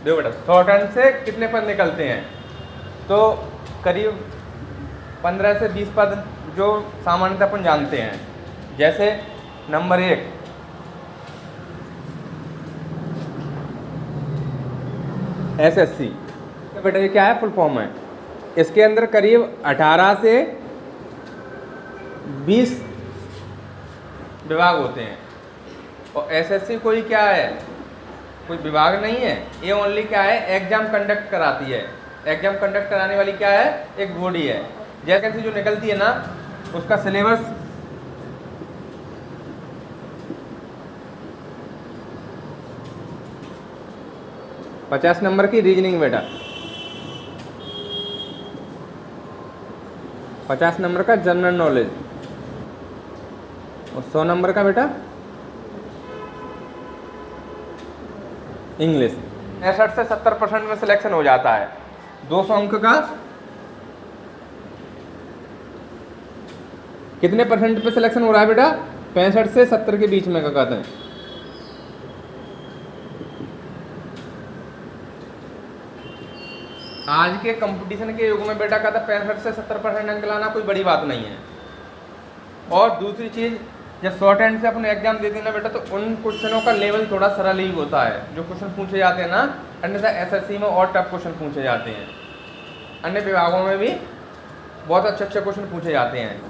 देखो बेटा, short hand से कितने पद निकलते हैं, तो करीब 15 से 20 पद जो सामान्यतः अपन जानते हैं। जैसे नंबर 1 SSC, तो बेटा ये क्या है, फुल फॉर्म है। इसके अंदर करीब 18 से 20 विभाग होते हैं। और SSC कोई क्या है, कोई विभाग नहीं है, ये ओनली क्या है, एग्जाम कंडक्ट कराती है। एग्जाम कंडक्ट कराने वाली क्या है, एक बॉडी है। जैसे जो निकलती है ना, उसका सिलेबस पचास नंबर की रीजनिंग बेटा, 50 नंबर का जनरल नॉलेज, और 100 नंबर का बेटा इंग्लिश। 65 से 70% में सिलेक्शन हो जाता है। 200 अंक का कितने परसेंट पे सिलेक्शन हो रहा है बेटा, 65 से 70 के बीच में का कहते हैं। आज के कंपटीशन के युग में बेटा कहता 65 से 70% अंक लाना कोई बड़ी बात नहीं है। और दूसरी चीज़, जब शॉर्ट हैंड से अपने एग्जाम देते हैं ना बेटा, तो उन क्वेश्चनों का लेवल थोड़ा सरल ही होता है जो क्वेश्चन पूछे जाते हैं ना। अन्यथा SSC में और टफ क्वेश्चन पूछे जाते हैं, अन्य विभागों में भी बहुत अच्छे अच्छे क्वेश्चन पूछे जाते हैं।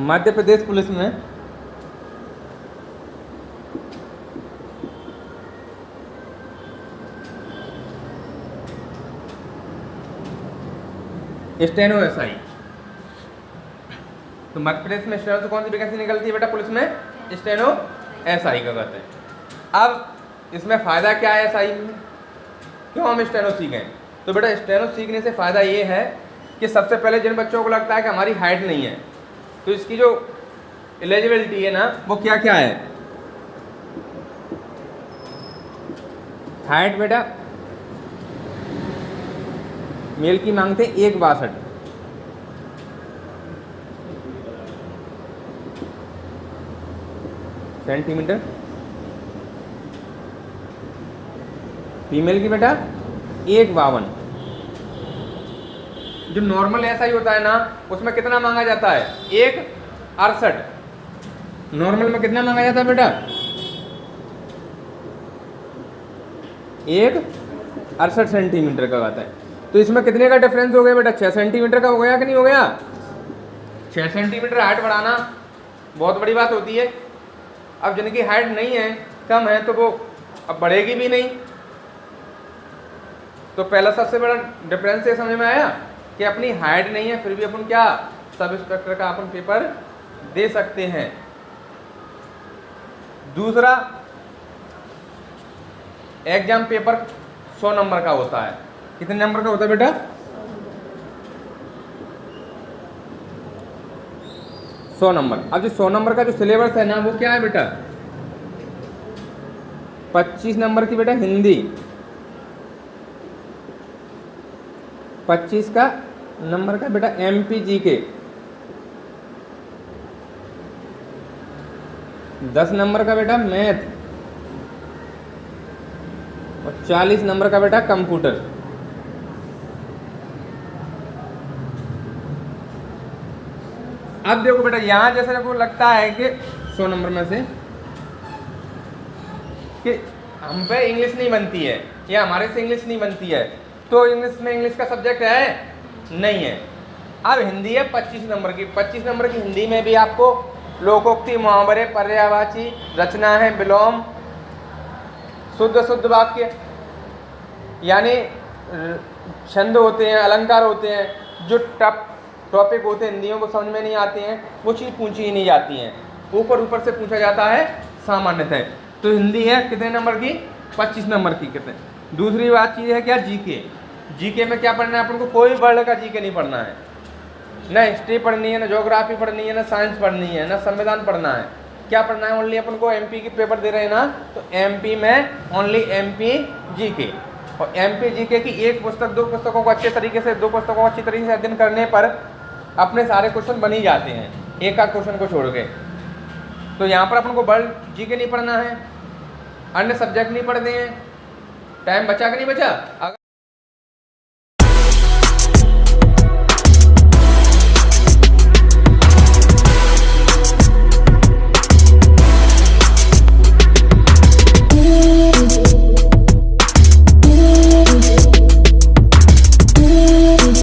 मध्य प्रदेश पुलिस में स्टेनो SI, तो मध्य प्रदेश में स्टेनो से कौन सी वैकेंसी निकलती है बेटा, पुलिस में स्टेनो SI का कहते हैं। अब इसमें फ़ायदा क्या है SI में, क्यों हम स्टेनो सीखें, तो बेटा स्टेनो सीखने से फ़ायदा ये है कि सबसे पहले जिन बच्चों को लगता है कि हमारी हाइट नहीं है, तो इसकी जो एलिजिबिलिटी है ना, वो क्या क्या है। हाइट बेटा मेल की मांगते 1.62, सेंटीमीटर, फीमेल की बेटा 1.52। जो नॉर्मल ऐसा ही होता है ना, उसमें कितना मांगा जाता है, 1.68। नॉर्मल में कितना मांगा जाता है बेटा, 1.68 सेंटीमीटर का आता है। तो इसमें कितने का डिफरेंस हो गया बेटा, 6 सेंटीमीटर का हो गया कि नहीं हो गया। 6 सेंटीमीटर हाइट बढ़ाना बहुत बड़ी बात होती है। अब जिनकी हाइट नहीं है, कम है, तो वो अब बढ़ेगी भी नहीं। तो पहला सबसे बड़ा डिफरेंस ये समझ में आया कि अपनी हाइट नहीं है, फिर भी अपन क्या, सब इंस्पेक्टर का अपन पेपर दे सकते हैं। दूसरा, एग्जाम पेपर 100 नंबर का होता है। कितने नंबर का होता है बेटा, 100 नंबर। अब जो 100 नंबर का जो सिलेबस है ना, वो क्या है बेटा, 25 नंबर की बेटा हिंदी, 25 का नंबर का बेटा MP GK, 10 नंबर का बेटा मैथ, और 40 नंबर का बेटा कंप्यूटर। अब देखो बेटा, यहाँ जैसे को लगता है कि 100 नंबर में से कि हम पे इंग्लिश नहीं बनती है या हमारे से इंग्लिश नहीं बनती है, तो इंग्लिश में इंग्लिश का सब्जेक्ट है नहीं है। अब हिंदी है 25 नंबर की। 25 नंबर की हिंदी में भी आपको लोकोक्ति, मुहावरे, पर्यायवाची, रचना है, विलोम, शुद्ध वाक्य, यानी छंद होते हैं, अलंकार होते हैं, जो टफ टॉपिक होते हैं, हिंदियों को समझ में नहीं आते हैं, वो चीज़ पूछी ही नहीं जाती हैं, ऊपर से पूछा जाता है सामान्यतः। तो हिंदी है कितने नंबर की, 25 नंबर की। कितने। दूसरी बात चीज़ है क्या, जीके में क्या पढ़ना है अपन को, कोई वर्ल्ड का जीके नहीं पढ़ना है, ना हिस्ट्री पढ़नी है, ना ज्योग्राफी पढ़नी है, ना साइंस पढ़नी है, ना संविधान पढ़ना है। क्या पढ़ना है, ओनली अपन को MP की पेपर दे रहे हैं ना, तो MP में ओनली MP GK। और MP GK की एक पुस्तक, 2 पुस्तकों को अच्छे तरीके से, 2 पुस्तकों को अच्छी तरीके से अध्ययन करने पर अपने सारे क्वेश्चन बन ही जाते हैं, एक आध क्वेश्चन को छोड़ के। तो यहाँ पर अपन को वर्ल्ड GK नहीं पढ़ना है, अन्य सब्जेक्ट नहीं पढ़ने हैं, टाइम बचा कि नहीं बचा? अगर